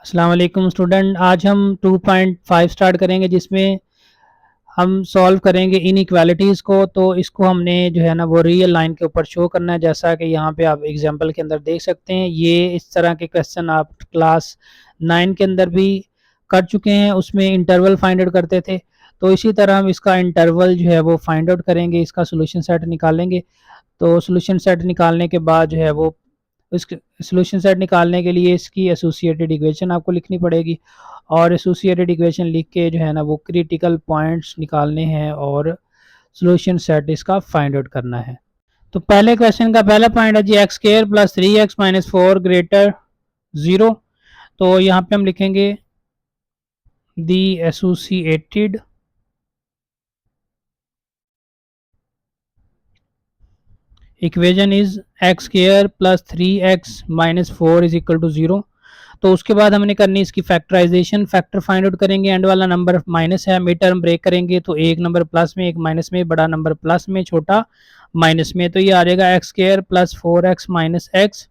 अस्सलाम वालेकुम स्टूडेंट। आज हम 2.5 स्टार्ट करेंगे जिसमें हम सॉल्व करेंगे इनइक्वालिटीज़ को। तो इसको हमने जो है ना वो रियल लाइन के ऊपर शो करना है, जैसा कि यहाँ पे आप एग्जांपल के अंदर देख सकते हैं। ये इस तरह के क्वेश्चन आप क्लास 9 के अंदर भी कर चुके हैं, उसमें इंटरवल फाइंड आउट करते थे। तो इसी तरह हम इसका इंटरवल जो है वो फाइंड आउट करेंगे, इसका सोल्यूशन सेट निकालेंगे। तो सोल्यूशन सेट निकालने के बाद जो है वो इस सोल्यूशन सेट निकालने के लिए इसकी एसोसिएटेड इक्वेशन आपको लिखनी पड़ेगी, और एसोसिएटेड इक्वेशन लिख के जो है ना वो क्रिटिकल पॉइंट्स निकालने हैं और सोल्यूशन सेट इसका फाइंड आउट करना है। तो पहले क्वेश्चन का पहला पॉइंट है जी x square plus 3x minus 4 greater 0। तो यहाँ पे हम लिखेंगे the associated equation is x square plus 3x minus 4 is equal to 0। तो उसके बाद हमने करनी इसकी फैक्टराइजेशन, फैक्टर फाइंड आउट करेंगे। एंड वाला नंबर माइनस है, मिड टर्म ब्रेक करेंगे तो एक नंबर प्लस में, एक माइनस में, बड़ा नंबर प्लस में, छोटा माइनस में। तो ये आ जाएगा x square plus 4x minus x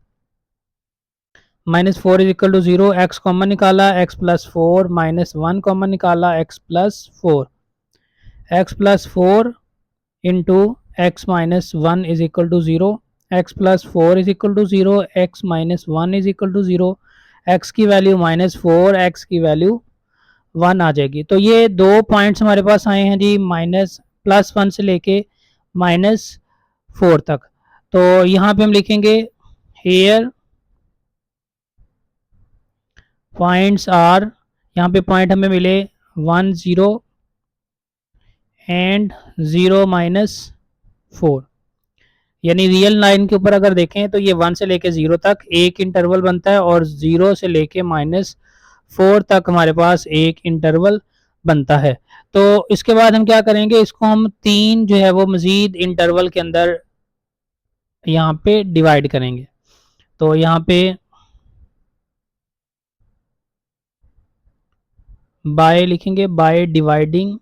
minus 4 is equal to 0। X common निकाला, एक्स प्लस 4 माइनस 1 कॉमन निकाला, x plus 4, x plus 4 into x minus 1 is equal to 0। X plus 4 is equal to 0, x minus 1 is equal to 0। X की value minus 4, x की value 1 आ जाएगी। तो ये दो points हमारे पास आए हैं जी, माइनस प्लस 1 से लेके माइनस 4 तक। तो यहाँ पे हम लिखेंगे हेयर पॉइंट्स आर, यहाँ पे पॉइंट हमें मिले 1 0 एंड 0 माइनस 4। यानी रियल लाइन के ऊपर अगर देखें तो ये 1 से लेके 0 तक एक इंटरवल बनता है, और 0 से लेके माइनस 4 तक हमारे पास एक इंटरवल बनता है। तो इसके बाद हम क्या करेंगे, इसको हम तीन जो है वो मजीद इंटरवल के अंदर यहाँ पे डिवाइड करेंगे। तो यहाँ पे बाय लिखेंगे, बाय डिवाइडिंग।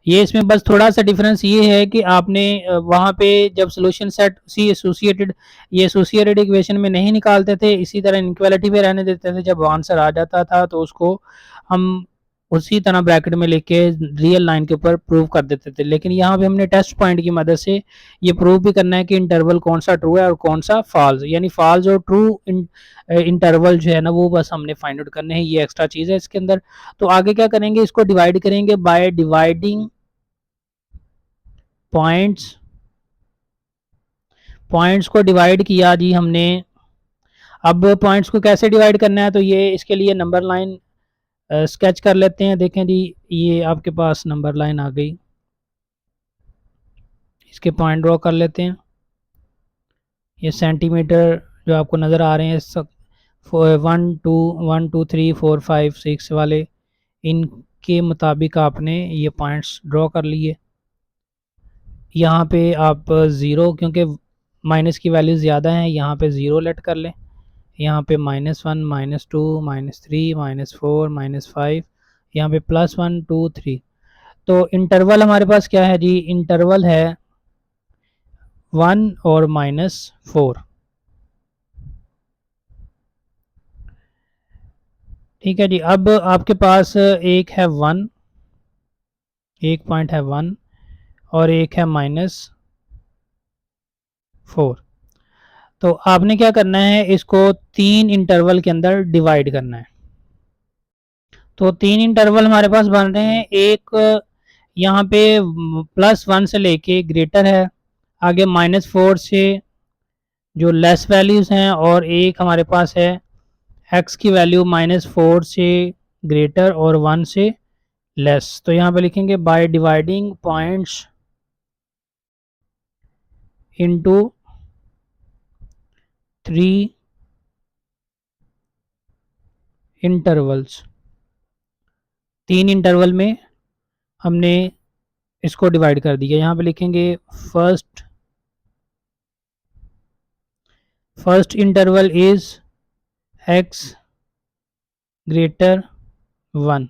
ये इसमें बस थोड़ा सा डिफरेंस ये है कि आपने वहाँ पे जब सोल्यूशन सेट सी एसोसिएटेड, ये एसोसिएटेड इक्वेशन में नहीं निकालते थे, इसी तरह इनक्वालिटी में रहने देते थे। जब आंसर आ जाता था तो उसको हम उसी तरह ब्रैकेट में लेके रियल लाइन के ऊपर प्रूव कर देते थे। लेकिन यहाँ पे हमने टेस्ट पॉइंट की मदद से ये प्रूव भी करना है कि इंटरवल कौन सा ट्रू है और कौन सा फॉल्स, यानी फॉल्स और ट्रू इंटरवल जो है ना वो बस हमने फाइंड आउट करने हैं। ये एक्स्ट्रा चीज़ है इसके अंदर। तो आगे क्या करेंगे, इसको डिवाइड करेंगे बाय डिवाइडिंग पॉइंट्स। पॉइंट्स को डिवाइड किया जी हमने। अब पॉइंट्स को कैसे डिवाइड करना है, तो ये इसके लिए नंबर लाइन स्केच कर लेते हैं। देखें जी, ये आपके पास नंबर लाइन आ गई, इसके पॉइंट ड्रॉ कर लेते हैं। ये सेंटीमीटर जो आपको नज़र आ रहे हैं सब 1 2 3 4 5 6 वाले, इनके मुताबिक आपने ये पॉइंट्स ड्रॉ कर लिए। यहाँ पे आप ज़ीरो, क्योंकि माइनस की वैल्यू ज़्यादा है, यहाँ पे ज़ीरो लेट कर लें। यहाँ पे -1 -2 -3 -4 -5, यहाँ पे +1 2 3। तो इंटरवल हमारे पास क्या है जी, इंटरवल है 1 और -4। ठीक है जी। अब आपके पास एक है 1, एक पॉइंट है 1 और एक है -4। तो आपने क्या करना है, इसको तीन इंटरवल के अंदर डिवाइड करना है। तो तीन इंटरवल हमारे पास बन रहे हैं। एक यहाँ पे +1 से लेके ग्रेटर है, आगे -4 से जो लेस वैल्यूज़ हैं, और एक हमारे पास है x की वैल्यू -4 से ग्रेटर और 1 से लेस। तो यहाँ पे लिखेंगे by dividing points into 3 intervals. तीन इंटरवल में हमने इसको डिवाइड कर दिया। यहाँ पे लिखेंगे first interval is x greater 1,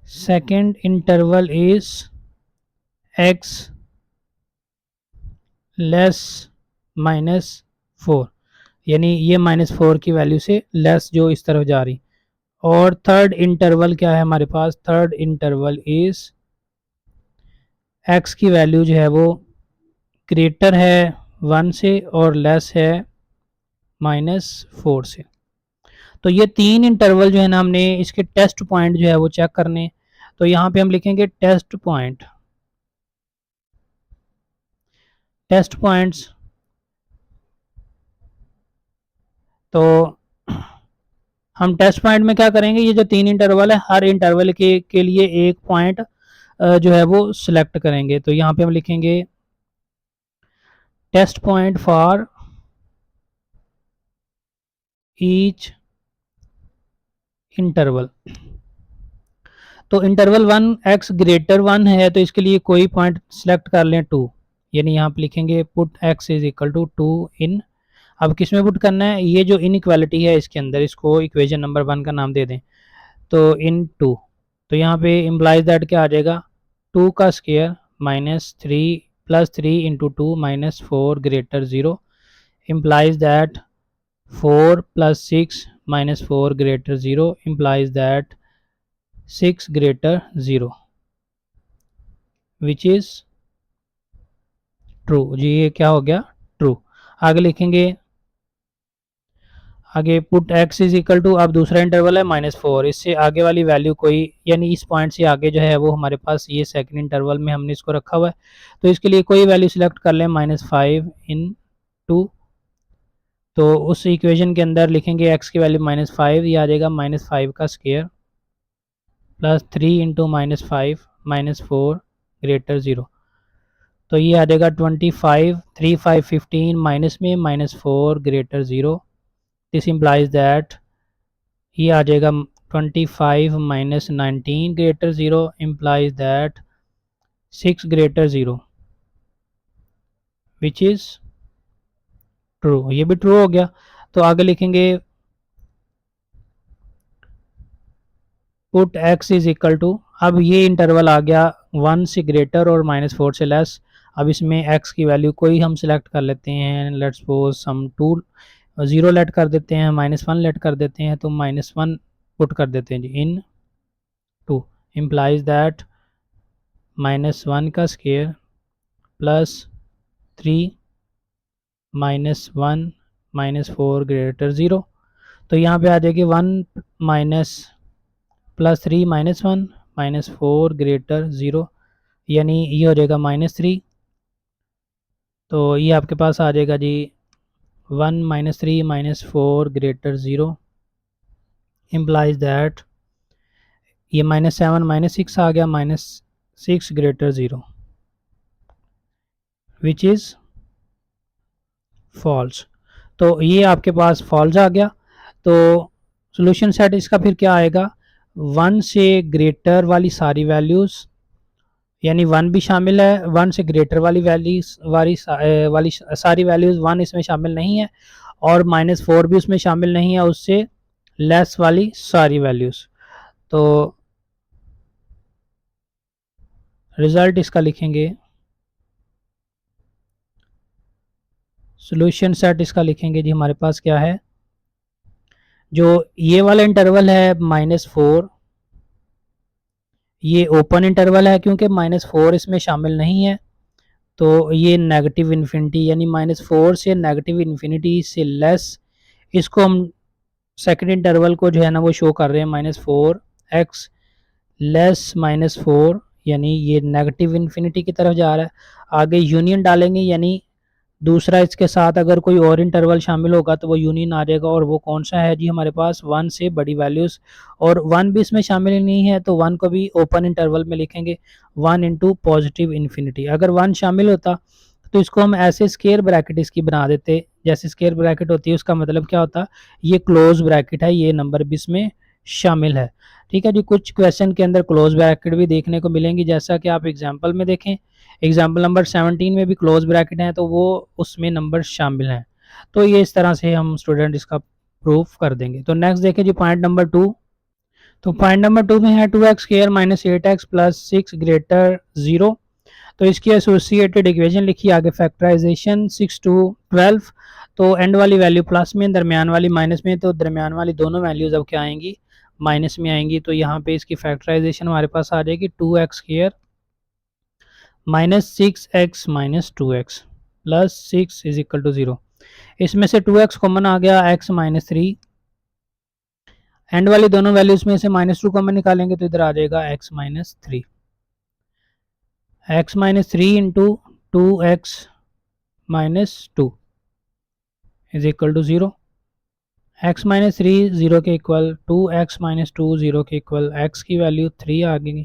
second interval is x less -4। यानी ये -4 की वैल्यू से लेस जो इस तरफ जा रही। और थर्ड इंटरवल क्या है हमारे पास, थर्ड इंटरवल इज एक्स की वैल्यू जो है वो ग्रेटर है 1 से और लेस है -4 से। तो ये तीन इंटरवल जो है ना, हमने इसके टेस्ट पॉइंट जो है वो चेक करने। तो यहाँ पे हम लिखेंगे टेस्ट पॉइंट, टेस्ट पॉइंट्स। तो हम टेस्ट पॉइंट में क्या करेंगे, ये जो तीन इंटरवल है हर इंटरवल के लिए एक पॉइंट जो है वो सिलेक्ट करेंगे। तो यहाँ पे हम लिखेंगे test point for each interval. तो इंटरवल 1 x ग्रेटर 1 है तो इसके लिए कोई पॉइंट सिलेक्ट कर लें 2, यानी यहाँ पे लिखेंगे put x is equal to 2 in. अब किस में पुट करना है, ये जो इनइक्वालिटी है इसके अंदर, इसको इक्वेशन नंबर 1 का नाम दे दें, तो इन 2। तो यहाँ पे इम्प्लाइज दैट क्या आ जाएगा, 2 का square -3 + 3 × 2 -4 greater 0, implies that 4 + 6 -4 greater 0, implies that 6 greater 0 which is true. जी ये क्या हो गया, ट्रू। आगे लिखेंगे, आगे put x is equal to, अब दूसरा इंटरवल है -4, इससे आगे वाली वैल्यू कोई, यानी इस पॉइंट से आगे जो है वो हमारे पास ये सेकंड इंटरवल में हमने इसको रखा हुआ है। तो इसके लिए कोई वैल्यू सिलेक्ट कर लें -5 इन 2। तो उस इक्वेशन के अंदर लिखेंगे x की वैल्यू -5, ये आ जाएगा -5 का स्क्वायर प्लस 3 × -5 -4 ग्रेटर 0। तो ये आ जाएगा 25, 3 5 15 माइनस में -4 ग्रेटर 0। दिस इम्प्लाइज दैट ये आ जाएगा 25 - 19 greater 0, implies that 6 greater 0 which is true. ये भी ट्रू हो गया। तो आगे लिखेंगे put x is equal to, अब ये इंटरवल आ गया 1 से ग्रेटर और -4 से लेस। अब इसमें x की वैल्यू कोई हम सिलेक्ट कर लेते हैं, लेट्स सपोज हम 2 0 लेट कर देते हैं, -1 लेट कर देते हैं, तो -1 पुट कर देते हैं जी इन 2, इम्प्लाइज दैट -1 का स्क्वायर प्लस 3 -1 -4 ग्रेटर 0। तो यहाँ पे आ जाएगी 1 माइनस प्लस 3 -1 -4 ग्रेटर 0, यानी ये हो जाएगा -3। तो ये आपके पास आ जाएगा जी 1 -3 -4 ग्रेटर 0, इम्प्लाइज दैट ये -7 -6 आ गया, -6 ग्रेटर 0 विच इज़ फॉल्स। तो ये आपके पास फॉल्स आ गया। तो सोल्यूशन सेट इसका फिर क्या आएगा, 1 से ग्रेटर वाली सारी वैल्यूज़, यानी 1 भी शामिल है, 1 से ग्रेटर वाली वैल्यूज वाली सारी वैल्यूज़ 1 इसमें शामिल नहीं है, और -4 भी उसमें शामिल नहीं है, उससे लेस वाली सारी वैल्यूज़। तो रिज़ल्ट इसका लिखेंगे, सोल्यूशन सेट इसका लिखेंगे जी, हमारे पास क्या है, जो ये वाला इंटरवल है -4, ये ओपन इंटरवल है क्योंकि -4 इसमें शामिल नहीं है। तो ये नेगेटिव इन्फिनिटी, यानी -4 से नेगेटिव इन्फिनिटी से लेस, इसको हम सेकंड इंटरवल को जो है ना वो शो कर रहे हैं -4x लेस -4, यानी ये नेगेटिव इन्फिनिटी की तरफ जा रहा है। आगे यूनियन डालेंगे, यानी दूसरा इसके साथ अगर कोई और इंटरवल शामिल होगा तो वो यूनियन आ जाएगा, और वो कौन सा है जी हमारे पास 1 से बड़ी वैल्यूज़, और 1 भी इसमें शामिल नहीं है, तो 1 को भी ओपन इंटरवल में लिखेंगे 1 × पॉजिटिव इन्फिनिटी। अगर 1 शामिल होता तो इसको हम ऐसे स्क्वायर ब्रैकेट इसकी बना देते, जैसे स्क्वायर ब्रैकेट होती है उसका मतलब क्या होता, ये क्लोज ब्रैकेट है, ये नंबर भी इसमें शामिल है। ठीक है जी, कुछ क्वेश्चन के अंदर क्लोज ब्रैकेट भी देखने को मिलेंगी, जैसा कि आप एग्जाम्पल में देखें, एग्जाम्पल नंबर 17 में भी क्लोज ब्रैकेट हैं, तो वो उसमें नंबर शामिल हैं। तो ये इस तरह से हम स्टूडेंट इसका प्रूफ कर देंगे। तो नेक्स्ट देखें जी पॉइंट नंबर 2। तो पॉइंट नंबर 2 में है 2x² - 8x + 6 ग्रेटर 0। तो इसकी एसोसिएटेड इक्वेशन लिखी, आगे फैक्टराइजेशन 6 to 12। तो एंड वाली वैल्यू प्लस में, दरमियान वाली माइनस में, तो दरमियान वाली दोनों वैल्यूज अब क्या आएंगी, माइनस में आएंगी। तो यहाँ पे इसकी फैक्टराइजेशन हमारे पास आ जाएगी 2x² minus 6x minus 2x plus 6 is equal to 0। इसमें से 2x कॉमन आ गया, x माइनस 3, एंड वाली दोनों वैल्यूज में से -2 कॉमन निकालेंगे तो इधर आ जाएगा x minus 3, x minus 3 into 2x minus 2 is equal to 0। x minus 3 0 के इक्वल, 2x माइनस 2 0 के इक्वल, x की वैल्यू 3 आ गई,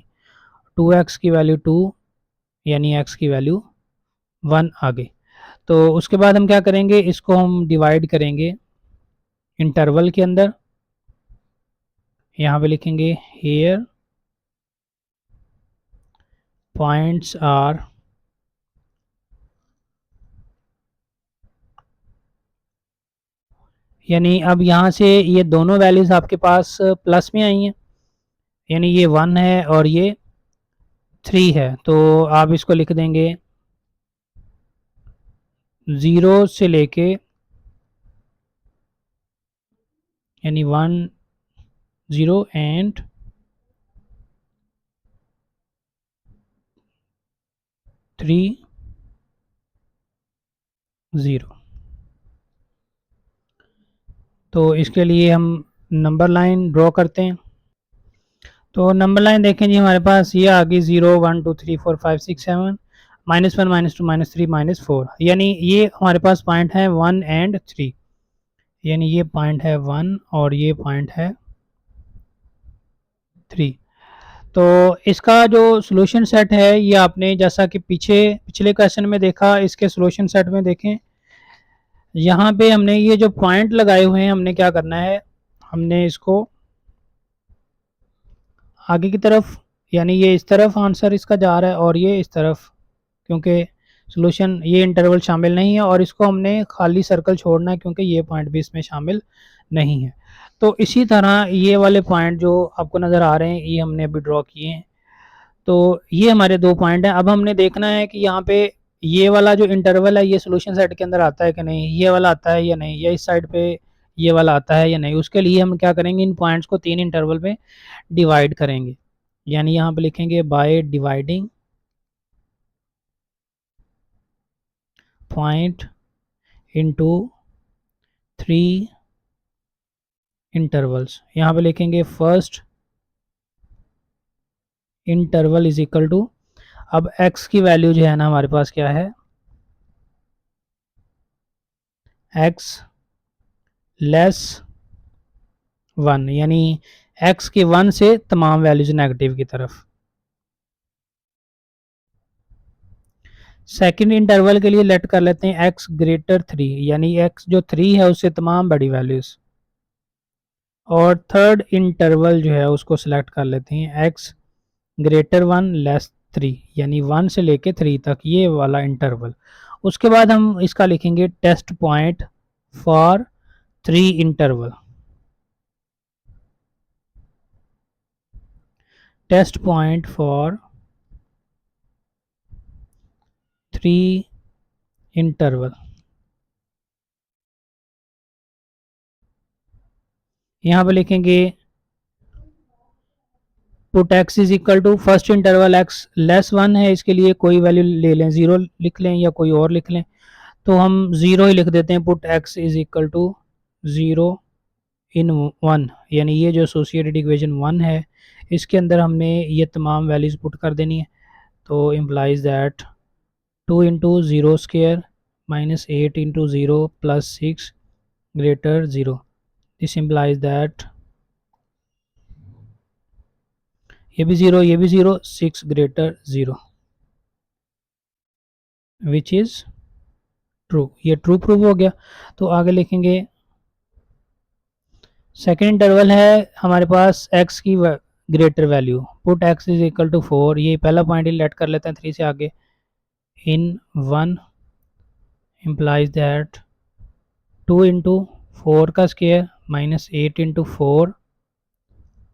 2x की वैल्यू 2 यानी x की वैल्यू 1 आ गई। तो उसके बाद हम क्या करेंगे, इसको हम डिवाइड करेंगे इंटरवल के अंदर। यहाँ पे लिखेंगे हेयर पॉइंट्स आर यानी अब यहाँ से ये दोनों वैल्यूज आपके पास प्लस में आई हैं, यानी ये 1 है और ये 3 है। तो आप इसको लिख देंगे 0 से लेके यानी 1 0 एंड 3 0। तो इसके लिए हम नंबर लाइन ड्रॉ करते हैं। तो नंबर लाइन देखें जी, हमारे पास ये आ गई 0 1 2 3 4 5 6 7 -1 -2 -3 -4, यानी ये हमारे पास पॉइंट है 1 एंड 3, यानी ये पॉइंट है 1 और ये पॉइंट है 3। तो इसका जो सॉल्यूशन सेट है ये आपने जैसा कि पिछले क्वेश्चन में देखा, इसके सॉल्यूशन सेट में देखें, यहाँ पे हमने ये जो पॉइंट लगाए हुए हैं, हमने क्या करना है, हमने इसको आगे की तरफ, यानी ये इस तरफ आंसर इसका जा रहा है और ये इस तरफ, क्योंकि सॉल्यूशन ये इंटरवल शामिल नहीं है, और इसको हमने खाली सर्कल छोड़ना है क्योंकि ये पॉइंट भी इसमें शामिल नहीं है। तो इसी तरह ये वाले पॉइंट जो आपको नज़र आ रहे हैं ये हमने अभी ड्रॉ किए हैं। तो ये हमारे 2 पॉइंट हैं। अब हमने देखना है कि यहाँ पे ये वाला जो इंटरवल है ये सॉल्यूशन सेट के अंदर आता है कि नहीं, ये वाला आता है या नहीं, या इस साइड पे ये वाला आता है या नहीं। उसके लिए हम क्या करेंगे, इन पॉइंट्स को 3 इंटरवल में डिवाइड करेंगे, यानी यहाँ पे लिखेंगे by dividing point into 3 intervals. यहाँ पे लिखेंगे first interval is equal to, अब x की वैल्यू जो है ना हमारे पास क्या है, x लेस 1, यानी x के 1 से तमाम वैल्यूज नेगेटिव की तरफ। सेकंड इंटरवल के लिए लेट कर लेते हैं x ग्रेटर 3, यानी x जो 3 है उससे तमाम बड़ी वैल्यूज। और थर्ड इंटरवल जो है उसको सिलेक्ट कर लेते हैं x ग्रेटर 1 लेस 3, यानी 1 से लेके 3 तक ये वाला इंटरवल। उसके बाद हम इसका लिखेंगे test point for 3 interval, test point for 3 interval. यहाँ पे लिखेंगे put x is equal to, first interval x less 1 है, इसके लिए कोई वैल्यू ले लें, 0 लिख लें या कोई और लिख लें, तो हम 0 ही लिख देते हैं। Put x is equal to 0 in 1, यानी ये जो एसोसिएटेड इक्वेशन 1 है इसके अंदर हमने ये तमाम वैल्यूज पुट कर देनी है। तो implies that 2 into 0 square minus 8 into 0 plus 6 greater 0, this implies that ये भी 0 ये भी 0, 6 ग्रेटर 0 विच इज ट्रू, ये ट्रू प्रूव हो गया। तो आगे लिखेंगे सेकेंड इंटरवल है हमारे पास x की greater value, put x is equal to 4, ये पहला पॉइंट ही लेट कर लेते हैं 3 से आगे, इन 1 इम्प्लाइज दैट 2 इंटू 4 का square minus 8 into 4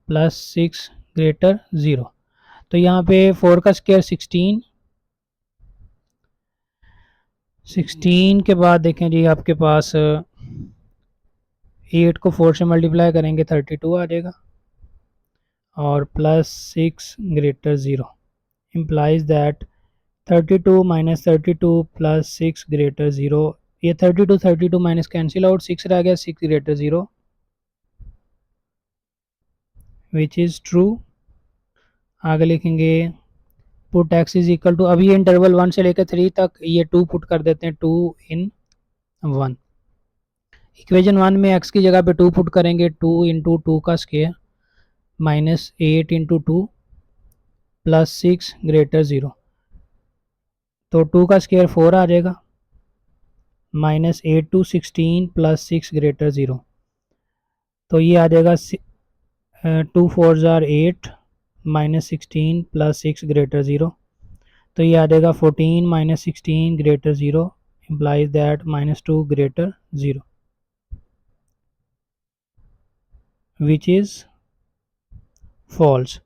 plus 6 greater 0। तो यहाँ पे 4 का स्क्वायर 16, 16 के बाद देखें जी आपके पास 8 को 4 से मल्टीप्लाई करेंगे 32 आ जाएगा और +6 greater 0 implies that 32 minus 32 plus 6 greater 0. ये 32 माइनस कैंसिल आउट 6 रह गया 6 ग्रेटर 0 विच इज़ ट्रू। आगे लिखेंगे put x is equal to, अभी ये इंटरवल 1 से लेकर 3 तक ये 2 पुट कर देते हैं 2 in 1। इक्वेशन 1 में x की जगह पे 2 पुट करेंगे 2 इंटू 2 का square minus 8 into 2 plus 6 greater 0, तो 2 का स्क्वायर 4 आ जाएगा माइनस 8 टू 16 प्लस 6 ग्रेटर 0, तो ये आ जाएगा 2 4 जार 8 माइनस 16 प्लस 6 ग्रेटर 0, तो ये आ जाएगा 14 minus 16 greater 0 implies that -2 greater 0 which is false।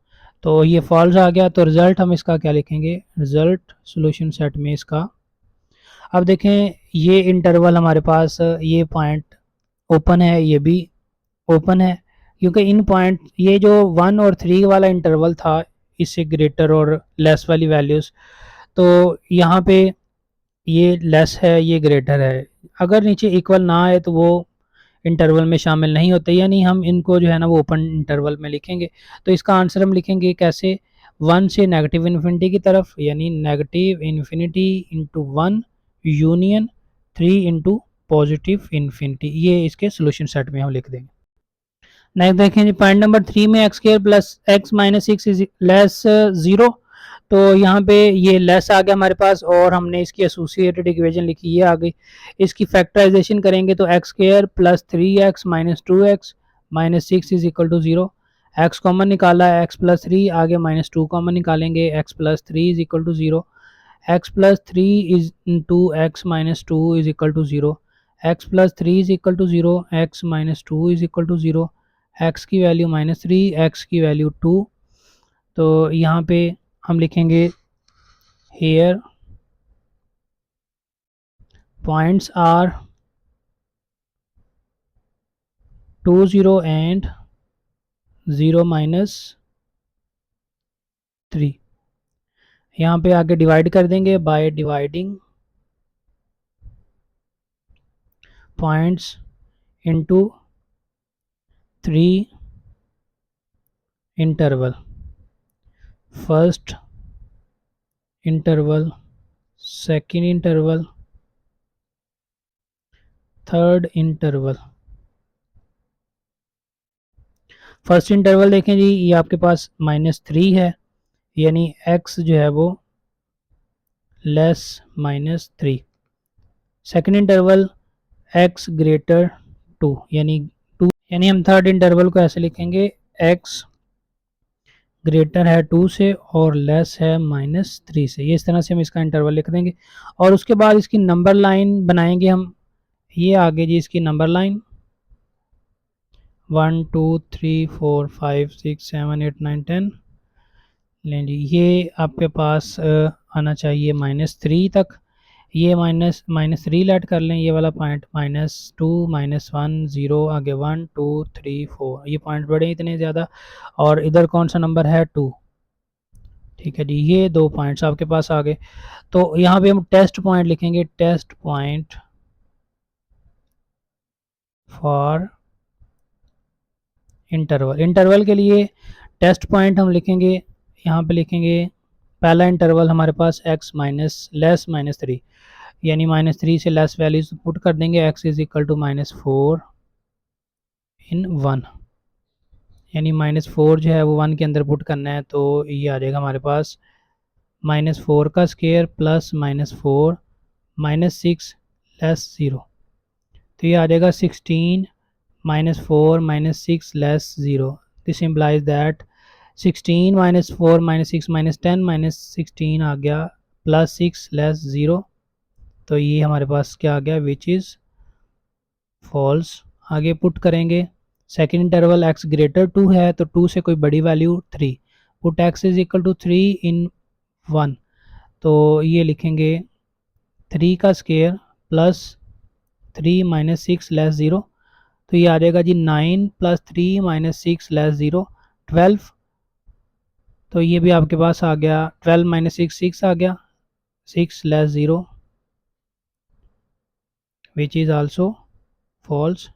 तो ये फॉल्स आ गया, तो रिजल्ट हम इसका क्या लिखेंगे, रिजल्ट सॉल्यूशन सेट में इसका। अब देखें ये इंटरवल हमारे पास ये पॉइंट ओपन है, ये भी ओपन है, क्योंकि इन पॉइंट ये जो 1 और 3 वाला इंटरवल था इससे ग्रेटर और लेस वाली वैल्यूज़, तो यहाँ पे ये लेस है ये ग्रेटर है, अगर नीचे इक्वल ना आए तो वो इंटरवल में शामिल नहीं होते, यानी हम इनको जो है ना वो ओपन इंटरवल में लिखेंगे। तो इसका आंसर हम लिखेंगे कैसे, 1 से नेगेटिव इन्फिनिटी की तरफ, यानी negative infinity into 1 union 3 into positive infinity, ये इसके सोल्यूशन सेट में हम लिख देंगे। नेक्स्ट देखें जी पॉइंट नंबर 3 में x square plus x minus 6 is less 0, तो यहाँ पे ये लेस आ गया हमारे पास और हमने इसकी एसोसिएटेड इक्वेशन लिखी, ये आ गई। इसकी फैक्टराइजेशन करेंगे तो x square plus 3x minus 2x minus 6 is equal to 0, x common निकाला है x प्लस 3, आगे माइनस 2 कॉमन निकालेंगे x प्लस 3 is equal to 0, x plus 3 is into x minus 2 is equal to 0, x plus 3 is equal to 0, x minus 2 is equal to 0, x की value -3, x की value 2, तो यहाँ पे हम लिखेंगे here points are 2 0 and 0 minus 3। यहाँ पे आगे डिवाइड कर देंगे by dividing points into 3 interval, first interval, second interval, third interval. First interval देखें जी ये आपके पास -3 है, यानी x जो है वो less -3। Second interval x greater 2, यानी हम थर्ड इंटरवल को ऐसे लिखेंगे x ग्रेटर है 2 से और लेस है -3 से, ये इस तरह से हम इसका इंटरवल लिख देंगे। और उसके बाद इसकी नंबर लाइन बनाएंगे हम, ये आगे जी इसकी नंबर लाइन 1 2 3 4 5 6 7 8 9 10 लें जी, ये आपके पास आना चाहिए -3 तक, ये -3 लेट कर लें, ये वाला पॉइंट -2 -1 0 आगे 1 2 3 4, ये पॉइंट बढ़े इतने ज़्यादा, और इधर कौन सा नंबर है 2, ठीक है जी, ये 2 पॉइंट्स आपके पास आ गए। तो यहाँ पे हम टेस्ट पॉइंट लिखेंगे, test point for interval. Interval के लिए टेस्ट पॉइंट हम लिखेंगे, यहाँ पे लिखेंगे पहला इंटरवल हमारे पास x माइनस लेस -3, यानी -3 से लेस वैल्यूज पुट कर देंगे, x इज इक्वल टू -4 इन 1, यानी -4 जो है वो 1 के अंदर पुट करना है, तो ये आ जाएगा हमारे पास -4 का स्क्वायर प्लस -4 -6 लेस 0, तो ये आ जाएगा 16 -4 -6 लेस 0, दिस इम्प्लाइज दैट 16 -4 -6 -10 -16 आ गया प्लस 6 लेस 0, तो ये हमारे पास क्या आ गया विच इज़ फॉल्स। आगे पुट करेंगे सेकेंड इंटरवल x ग्रेटर 2 है, तो 2 से कोई बड़ी value 3, put x is equal to 3 in 1, तो ये लिखेंगे 3 का स्क्वायर प्लस 3 माइनस 6 लेस 0, तो ये आ जाएगा जी 9 प्लस 3 माइनस 6 लेस 0 12, तो ये भी आपके पास आ गया 12 माइनस 6 6 आ गया, 6 less 0 which is also false.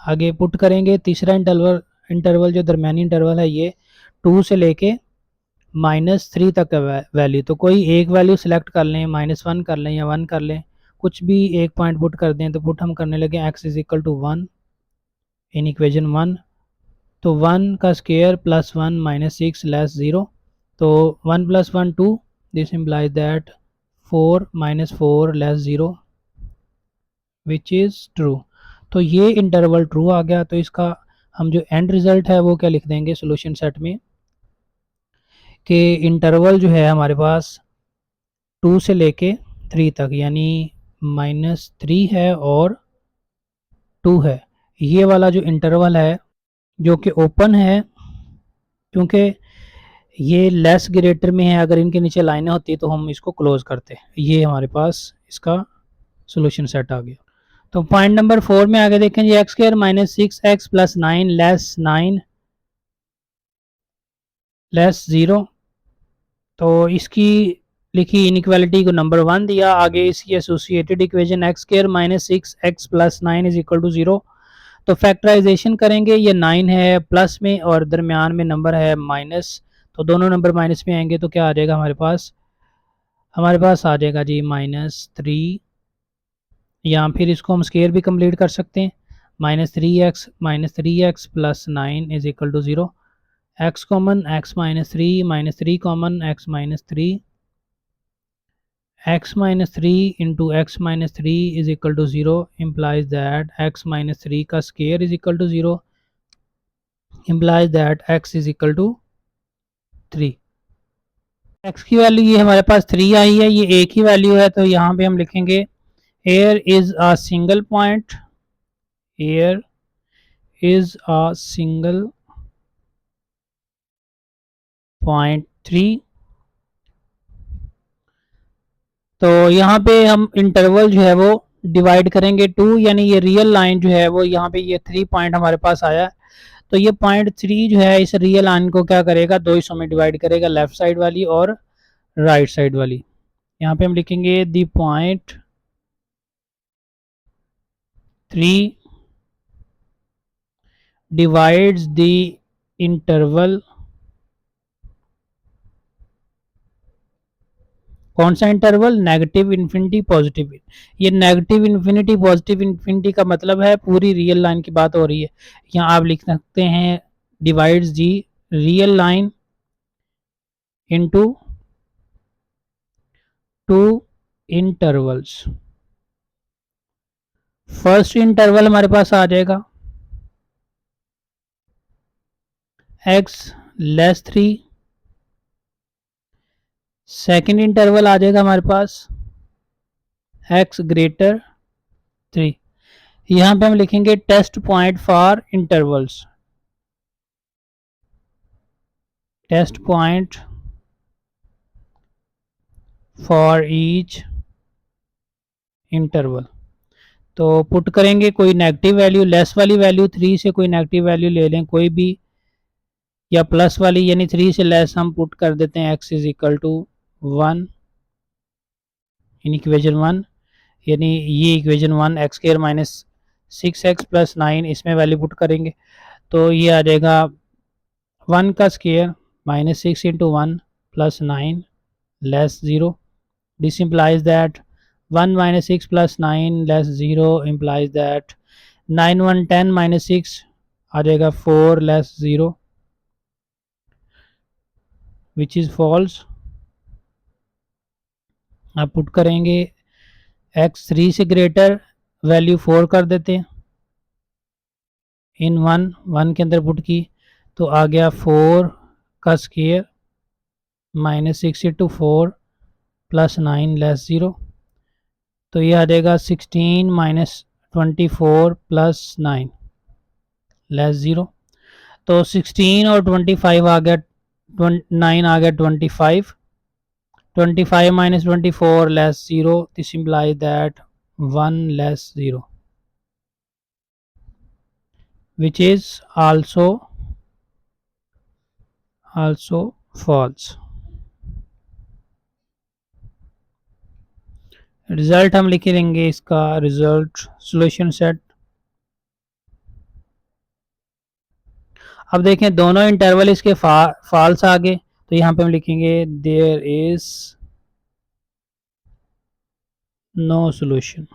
आगे पुट करेंगे तीसरा इंटरवल जो दरमियानी इंटरवल है ये 2 से लेके -3 तक का वैल्यू, तो कोई एक वैल्यू सेलेक्ट कर लें, -1 कर लें या 1 कर लें, कुछ भी एक पॉइंट पुट कर दें। तो पुट हम करने लगे x is equal to 1 in equation 1, तो 1 का स्क्वायर प्लस 1 माइनस 6 लेस 0, तो 1 plus 1 2, this implies that 4 minus 4 less 0 which is true. तो ये इंटरवल ट्रू आ गया, तो इसका हम जो एंड रिज़ल्ट है वो क्या लिख देंगे सोल्यूशन सेट में कि इंटरवल जो है हमारे पास 2 से लेके 3 तक यानी -3 है और 2 है, ये वाला जो इंटरवल है जो कि ओपन है, क्योंकि ये लेस ग्रेटर में है, अगर इनके नीचे लाइनें होती तो हम इसको क्लोज करते। ये हमारे पास इसका सोल्यूशन सेट आ गया। तो पॉइंट नंबर 4 में आगे देखें जी x square minus 6x plus 9 less 9 less 0, तो इसकी लिखी इनइक्वालिटी को नंबर 1 दिया। आगे इसकी associated equation x square minus 6x plus 9 is equal to 0, तो फैक्टराइजेशन करेंगे, ये 9 है प्लस में और दरमियान में नंबर है माइनस, तो दोनों नंबर माइनस में आएंगे तो क्या आ जाएगा हमारे पास आ जाएगा जी -3, या फिर इसको हम स्केयर भी कंप्लीट कर सकते हैं, -3x plus 9 is equal to 0, x common -3 common x minus 3 into x minus 3 is equal to 0 implies that x minus 3 का square is equal to 0 implies that x is equal to 3। x की value ये हमारे पास 3 आई है, ये एक ही value है, तो यहाँ पे हम लिखेंगे here is a single point, here is a single point 3, तो यहाँ पे हम इंटरवल जो है वो डिवाइड करेंगे 2, यानी ये रियल लाइन जो है वो यहाँ पे ये 3 पॉइंट हमारे पास आया, तो ये पॉइंट 3 जो है इस रियल लाइन को क्या करेगा, 2 हिस्सों में डिवाइड करेगा, लेफ्ट साइड वाली और राइट साइड वाली। यहाँ पे हम लिखेंगे the point 3 divides the interval, कौन सा इंटरवल, नेगेटिव इन्फिनिटी पॉजिटिव। ये नेगेटिव इन्फिनिटी पॉजिटिव इन्फिनिटी का मतलब है पूरी रियल लाइन की बात हो रही है। यहाँ आप लिख सकते हैं divides the real line into 2 intervals. First interval हमारे पास आ जाएगा x लेस 3, सेकेंड इंटरवल आ जाएगा हमारे पास x ग्रेटर 3। यहाँ पे हम लिखेंगे test point for intervals, test point for each interval, तो पुट करेंगे कोई नेगेटिव वैल्यू, लेस वाली वैल्यू 3 से कोई नेगेटिव वैल्यू ले लें कोई भी, या प्लस वाली यानी 3 से लेस हम पुट कर देते हैं x is equal to 1 in equation 1, यानी ये equation 1 x square minus 6x plus 9 इसमें वैल्यू पुट करेंगे, तो ये आ जाएगा 1 का square -6 into 1 plus 9 less 0, this implies that 1 minus 6 plus 9 less 0 implies that 9 1 10 minus 6 आ जाएगा 4 लेस 0 विच इज़ फॉल्स। आप पुट करेंगे x 3 से ग्रेटर वैल्यू 4 कर देते हैं, इन 1 के अंदर पुट की, तो आ गया 4 का स्क्वायर -6 इंटू 4 प्लस 9 लेस 0, तो ये आ जाएगा 16 माइनस 24 प्लस 9 लेस 0, तो 16 और 25 आ गया 9 आ गया 25, 25 minus 24 less 0. This implies that 1 less 0, which is also false. Result हम लिख लेंगे इसका रिजल्ट सॉल्यूशन सेट। अब देखें दोनों इंटरवल इसके फॉल्स आ गए, तो यहाँ पे हम लिखेंगे there is no solution,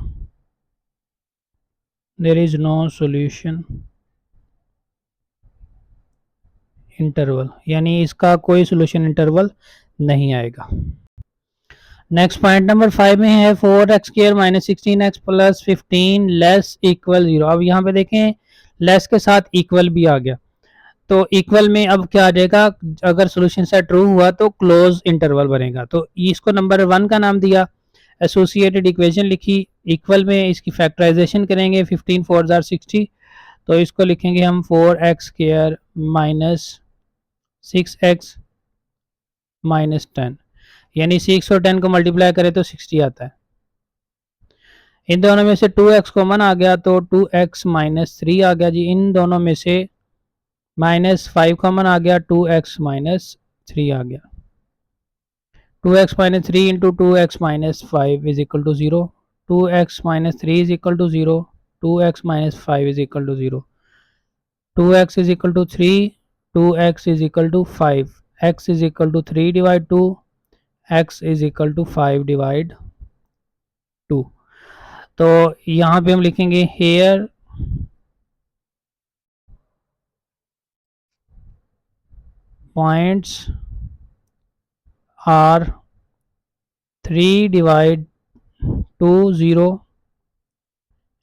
there is no solution interval, यानी इसका कोई सॉल्यूशन इंटरवल नहीं आएगा। नेक्स्ट पॉइंट नंबर 5 में है 4x square minus 16x plus 15 less equal 0। अब यहाँ पे देखें लेस के साथ इक्वल भी आ गया, तो इक्वल में अब क्या आ जाएगा, अगर सोल्यूशन सेट ट्रू हुआ तो क्लोज इंटरवल बनेगा, तो इसको नंबर 1 का नाम दिया, एसोसिएटेड इक्वेशन लिखी, इक्वल में इसकी फैक्टराइजेशन करेंगे, 15 4 जार 60, तो इसको लिखेंगे हम 4x square minus 6x minus 10, यानी 6 और 10 को मल्टीप्लाई करें तो 60 आता है। इन दोनों में से 2x कॉमन आ गया तो 2x माइनस 3 आ गया जी। इन दोनों में से माइनस 5 कॉमन आ गया, 2x माइनस 3 आ गया। 2x minus 3 into 2x minus 5 is equal to 0, 2x minus 3 is equal to 0, 2x minus 5 is equal to 0, 2x is equal to 3, 2x is equal to 5, x is equal to 3 divide 2, x is equal to 5 divide 2। तो यहाँ पे हम लिखेंगे here points are 3 divide 2 0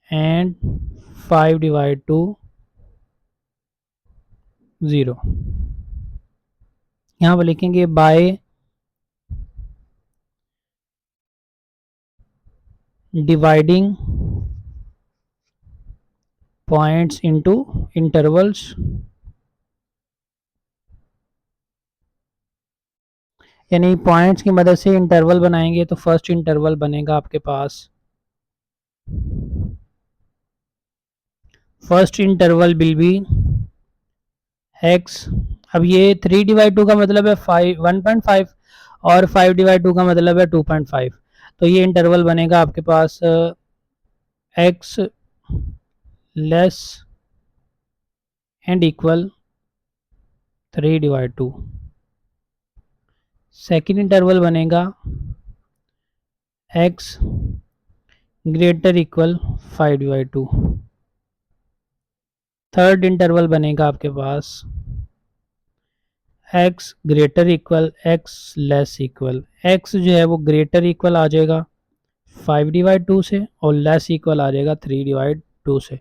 and 5 divide 2 0। यहाँ पर लिखेंगे by dividing points into intervals, यानी points की मदद से इंटरवल बनाएंगे, तो फर्स्ट इंटरवल बनेगा आपके पास, first interval will be x। अब ये 3 डिवाइड 2 का मतलब है 1.5 और 5 डिवाइड 2 का मतलब है 2.5, तो ये इंटरवल बनेगा आपके पास x less and equal 3 divide 2। Second interval बनेगा x greater equal 5 divide 2। Third interval बनेगा आपके पास x greater equal x less equal, x जो है वो ग्रेटर इक्वल आ जाएगा 5 डिवाइड 2 से और लेस इक्वल आ जाएगा 3 डिवाइड 2 से।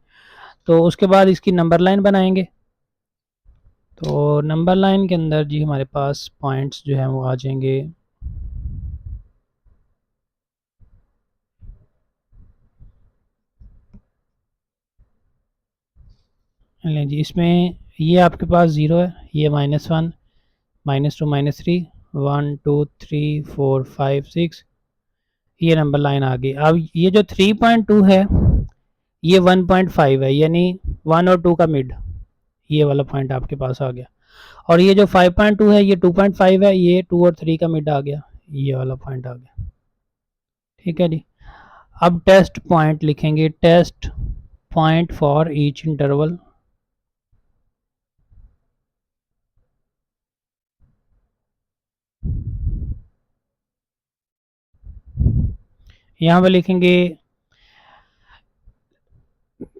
तो उसके बाद इसकी नंबर लाइन बनाएंगे, तो नंबर लाइन के अंदर जी हमारे पास पॉइंट्स जो हैं वो आ जाएंगे लें जी, इसमें ये आपके पास 0 है, ये -1 -2 -3 1 2 3 4 5 6, ये नंबर लाइन आ गई। अब ये जो 3.2 है ये 1.5 है, यानी 1 और 2 का मिड, ये वाला पॉइंट आपके पास आ गया, और ये जो 5.2 है ये 2.5 है, ये 2 और 3 का मिड आ गया, ये वाला पॉइंट आ गया। ठीक है जी। अब टेस्ट पॉइंट लिखेंगे, test point for each interval. यहाँ पे लिखेंगे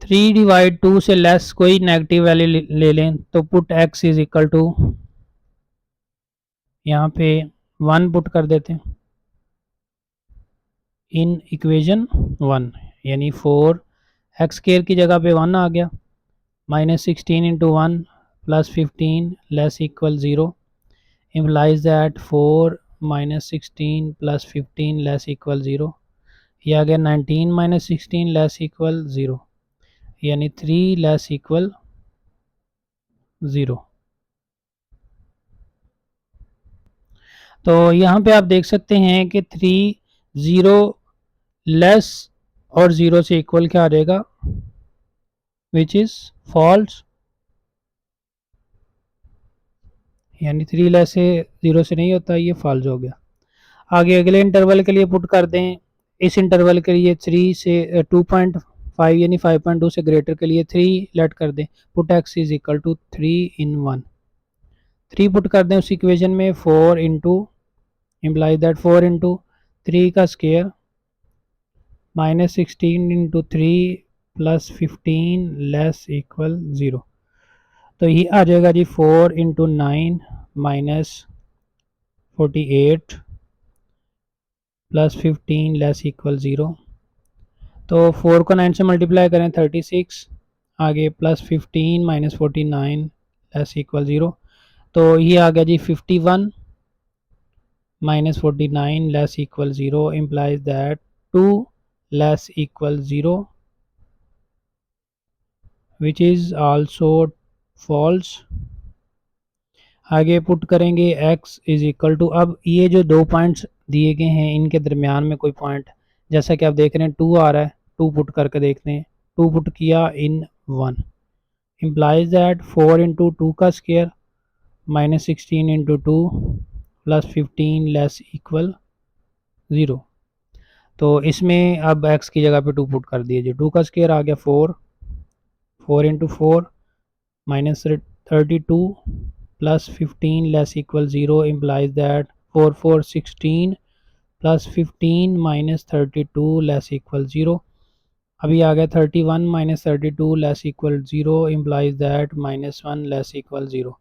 3 डिवाइड 2 से लेस कोई नेगेटिव वैल्यू ले लें, तो put x is equal to, यहाँ पे 1 पुट कर देते हैं इन इक्वेशन 1, यानी 4x स्क्वायर की जगह पे 1 आ गया, -16 into 1 plus 15 less equal 0 implies that 4 -16 plus 15 less equal 0, ये आ गया 19 -16 लेस इक्वल 0, यानी 3 लेस इक्वल 0। तो यहाँ पे आप देख सकते हैं कि 3 0 लेस और 0 से इक्वल क्या आ जाएगा, विच इज़ फॉल्स, यानी 3 लेस से 0 से नहीं होता, ये फॉल्स हो गया। आगे अगले इंटरवल के लिए पुट कर दें। इस इंटरवल के लिए 3 से 2.5 यानी 5.2 से ग्रेटर के लिए 3 लेट कर दें। Put x is equal to 3 in 1, 3 put कर दें उस इक्वेशन में। 4 इंटू इम्प्लाइज दैट 4 इंटू 3 का square minus 16 into 3 plus 15 less equal 0। तो ये आ जाएगा जी 4 into 9 minus 48 plus 15 less equal 0। तो 4 को 9 से मल्टीप्लाई करें 36, आगे प्लस 15 माइनस 49 लेस इक्वल 0। तो ये आ गया जी 51 minus 49 less equal 0 implies that 2 less equal 0 which is also false. आगे पुट करेंगे x इज इक्वल टू, अब ये जो दो पॉइंट्स दिए गए हैं इनके दरमियान में कोई पॉइंट, जैसा कि आप देख रहे हैं 2 आ रहा है, 2 पुट करके देखते हैं। 2 पुट किया इन 1 इम्प्लाइज दैट 4 इंटू 2 का square minus 16 into 2 plus 15 less equal 0। तो इसमें अब x की जगह पे 2 पुट कर दिए, जो 2 का स्केयर आ गया 4, 4 into 4 minus 32 plus 15 less equal 0 implies that 4 4 16 plus 15 minus 32 less equal 0। अभी आ गया 31 minus 32 less equal 0 implies that minus 1 less equal 0।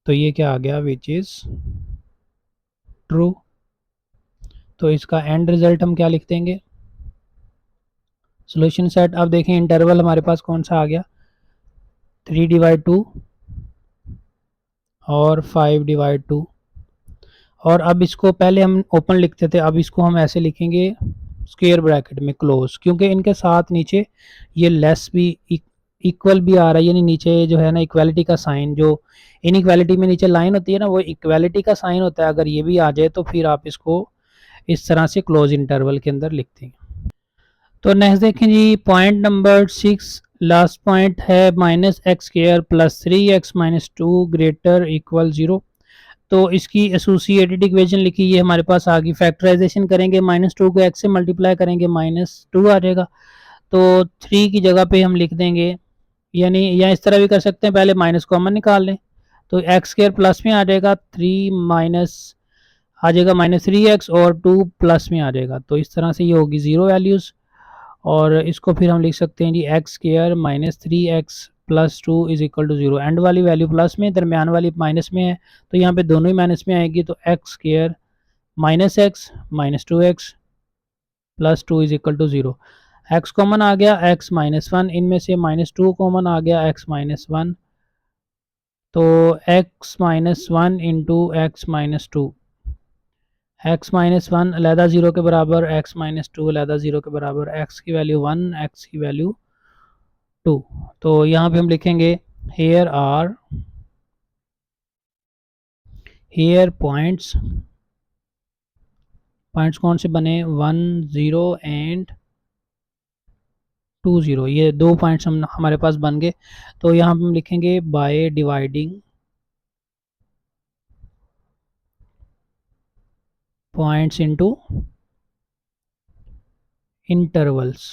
तो ये क्या आ गया, विच इज़ ट्रू। तो इसका एंड रिजल्ट हम क्या लिख देंगे, सोल्यूशन सेट। अब देखें इंटरवल हमारे पास कौन सा आ गया, 3/2 और 5/2। और अब इसको पहले हम ओपन लिखते थे, अब इसको हम ऐसे लिखेंगे स्क्वायर ब्रैकेट में क्लोज, क्योंकि इनके साथ नीचे ये लेस भी इक्वल भी आ रहा है, यानी नीचे जो है ना इक्वालिटी का साइन, जो इनइक्वालिटी में नीचे लाइन होती है ना वो इक्वालिटी का साइन होता है, अगर ये भी आ जाए तो फिर आप इसको इस तरह से क्लोज इंटरवल के अंदर लिखते हैं। तो नेक्स्ट देखें जी पॉइंट नंबर 6, लास्ट पॉइंट है minus x square plus 3x minus 2 greater equal 0। तो इसकी एसोसिएटेड इक्वेशन लिखी, ये हमारे पास आ गई। फैक्टराइजेशन करेंगे, -2 को x से मल्टीप्लाई करेंगे -2 आ जाएगा। तो 3 की जगह पे हम लिख देंगे, यानी या इस तरह भी कर सकते हैं, पहले माइनस कॉमन निकाल लें तो एक्स स्क्वायर प्लस में आ जाएगा, 3 माइनस आ जाएगा -3x और 2 प्लस में आ जाएगा। तो इस तरह से ये होगी 0 वैल्यूज़, और इसको फिर हम लिख सकते हैं जी x square -3x plus 2 is equal to 0। End वाली वैल्यू प्लस में, दरमियान वाली माइनस में है, तो यहाँ पे दोनों ही माइनस में आएगी। तो x square -x -2x plus 2 is equal to 0। X common आ गया, x -1, इनमें से -2 कॉमन आ गया, x -1। तो x -1 इंटू एक्स -2, x -1 अलहदा 0 के बराबर, x -2 अलहदा 0 के बराबर, x की वैल्यू 1, x की वैल्यू 2। तो यहाँ पे हम लिखेंगे हेयर आर पॉइंट्स, पॉइंट्स कौन से बने, 1 0 एंड 2 0, ये दो पॉइंट्स हम हमारे पास बन गए। तो यहाँ पे हम लिखेंगे by dividing points into intervals,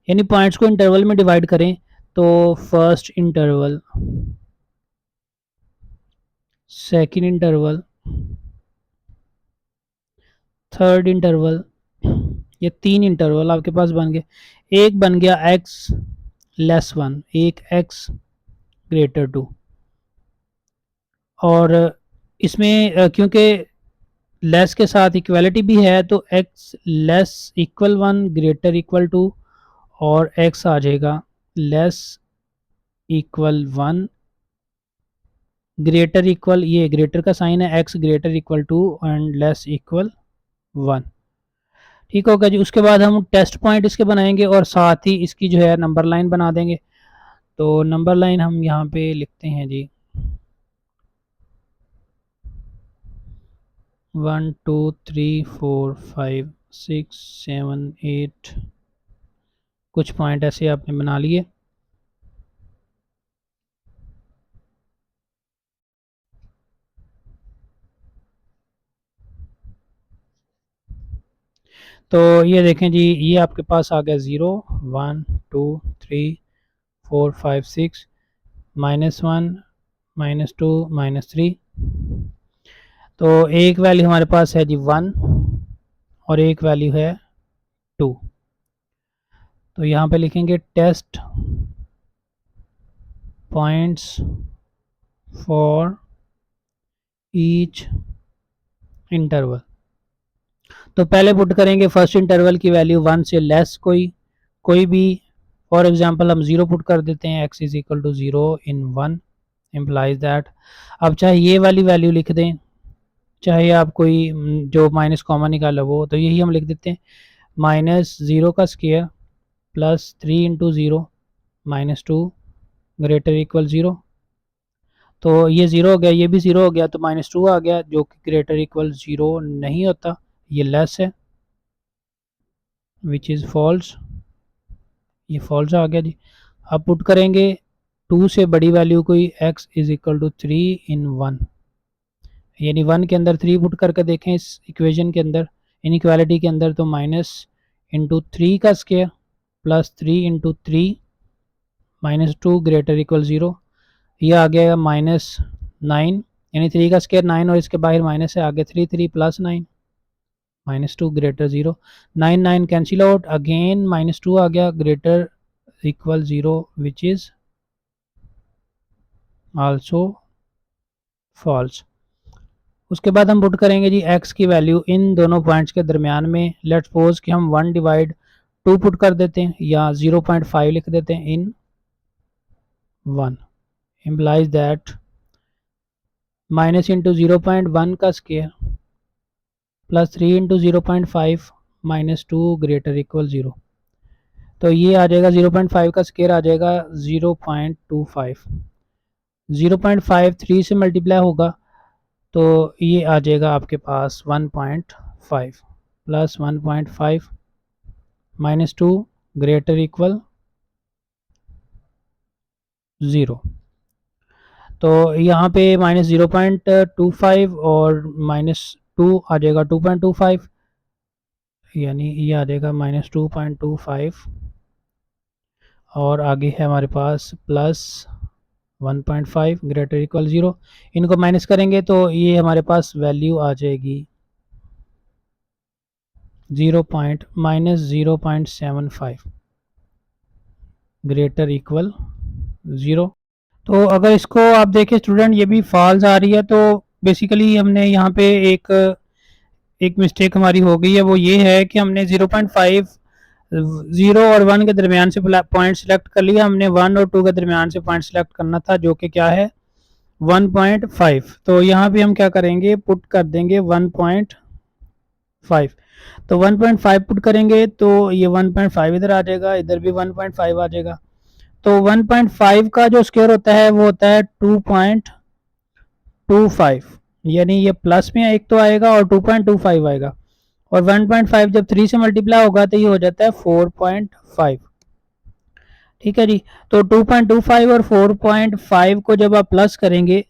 यानी पॉइंट्स को इंटरवल में डिवाइड करें। तो first interval, second interval, third interval, ये 3 इंटरवल आपके पास बन गए। एक बन गया x लेस 1, एक x ग्रेटर 2। और इसमें क्योंकि लेस के साथ इक्वालिटी भी है तो x less equal 1 greater equal 2, और x आ जाएगा लेस इक्वल 1 ग्रेटर इक्वल, ये ग्रेटर का साइन है, x greater equal 2 and less equal 1। ठीक होगा जी। उसके बाद हम टेस्ट पॉइंट इसके बनाएंगे और साथ ही इसकी जो है नंबर लाइन बना देंगे। तो नंबर लाइन हम यहाँ पे लिखते हैं जी 1 2 3 4 5 6 7 8 कुछ पॉइंट ऐसे आपने बना लिए। तो ये देखें जी, ये आपके पास आ गया 0 1 2 3 4 5 6 -1 -2 -3। तो एक वैल्यू हमारे पास है जी 1 और एक वैल्यू है 2। तो यहाँ पे लिखेंगे test points for each interval. तो पहले पुट करेंगे फर्स्ट इंटरवल की वैल्यू 1 से लेस कोई भी। फॉर एग्जांपल हम 0 पुट कर देते हैं, x is equal to 0 in 1 implies that. अब चाहे ये वाली वैल्यू लिख दें, चाहे आप कोई जो माइनस कॉमन निकाला वो, तो यही हम लिख देते हैं -0 का square plus 3 into 0 -2 greater equal 0। तो ये 0 हो गया, ये भी 0 हो गया, तो -2 आ गया जो कि ग्रेटर इक्वल 0 नहीं होता, ये लेस है, विच इज़ फॉल्स। ये फॉल्स आ गया जी। अब पुट करेंगे 2 से बड़ी वैल्यू कोई x is equal to 3 in 1, यानी 1 के अंदर 3 पुट करके देखें इस इक्वेशन के अंदर, इनइक्वालिटी के अंदर। तो -3 का square plus 3 into 3 -2 greater equal 0। ये आ गया -9, यानी 3 का स्क्वायर 9 और इसके बाहर माइनस है, आगे 3 3 plus 9 -2 greater 0। 9 9 cancel out, again -2 आ गया greater equal 0 which is also false. उसके बाद हम पुट करेंगे जी x की वैल्यू इन दोनों पॉइंट्स के दरमियान में। लेट्स सपोज कि हम 1 डिवाइड 2 पुट कर देते हैं या 0.5 लिख देते हैं इन 1 इम्प्लाइज दैट माइनस इंटू 0.1 का square plus 3 into 0.5 -2 greater equal 0। तो ये आ जाएगा 0.5 का स्क्वायर आ जाएगा 0.25, 0.5 3 से मल्टीप्लाई होगा तो ये आ जाएगा आपके पास 1.5 प्लस 1.5 -2 ग्रेटर इक्वल 0। तो यहाँ पे -0.25 और -2 आ जाएगा 2.25, यानी ये आ जाएगा -2.25 और आगे है हमारे पास प्लस 1.5 ग्रेटर इक्वल 0। इनको माइनस करेंगे तो ये हमारे पास वैल्यू आ जाएगी -0.75 ग्रेटर इक्वल 0। तो अगर इसको आप देखें स्टूडेंट, ये भी फॉल्स आ रही है, तो बेसिकली हमने यहाँ पे एक मिस्टेक हमारी हो गई है, वो ये है कि हमने 0.5 0 और 1 के दरमियान से पॉइंट सेलेक्ट कर लिया, हमने 1 और 2 के दरमियान से पॉइंट सेलेक्ट करना था जो कि क्या है 1.5। तो यहाँ पे हम क्या करेंगे, पुट कर देंगे 1.5। तो 1.5 पुट करेंगे तो ये 1.5 इधर आ जाएगा, इधर भी 1.5 आ जाएगा। तो 1.5 का जो स्क्वायर होता है वो होता है 2.25, यानी ये प्लस में एक तो आएगा और 2.25 आएगा, और 1.5 जब 3 से मल्टीप्लाई होगा तो ये हो जाता है 4.5। ठीक है जी। तो 2.25 और 4.5 को जब आप प्लस करेंगे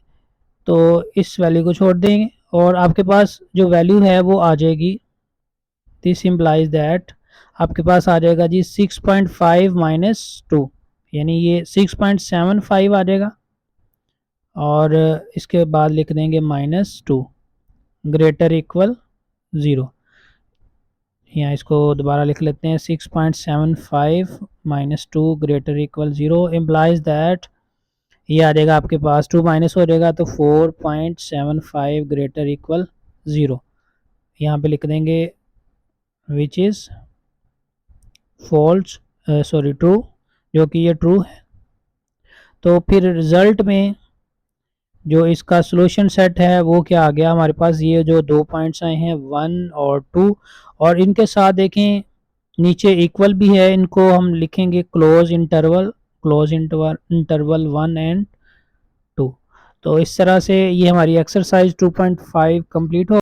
तो इस वैल्यू को छोड़ देंगे और आपके पास जो वैल्यू है वो आ जाएगी, दिस इम्प्लाइज दैट आपके पास आ जाएगा जी 6.5 -2, यानी ये 6.75 आ जाएगा और इसके बाद लिख देंगे -2 ग्रेटर इक्वल 0। यहाँ इसको दोबारा लिख लेते हैं 6.75 -2 ग्रेटर इक्वल 0 इम्प्लाइज दैट ये आ जाएगा आपके पास 2 माइनस हो जाएगा तो 4.75 ग्रेटर इक्वल 0। यहाँ पे लिख देंगे which is false, sorry true, जो कि ये ट्रू है। तो फिर रिज़ल्ट में जो इसका सॉल्यूशन सेट है वो क्या आ गया हमारे पास, ये जो दो पॉइंट्स आए हैं 1 और 2, और इनके साथ देखें नीचे इक्वल भी है, इनको हम लिखेंगे क्लोज इंटरवल 1 एंड 2। तो इस तरह से ये हमारी एक्सरसाइज 2.5 कंप्लीट हो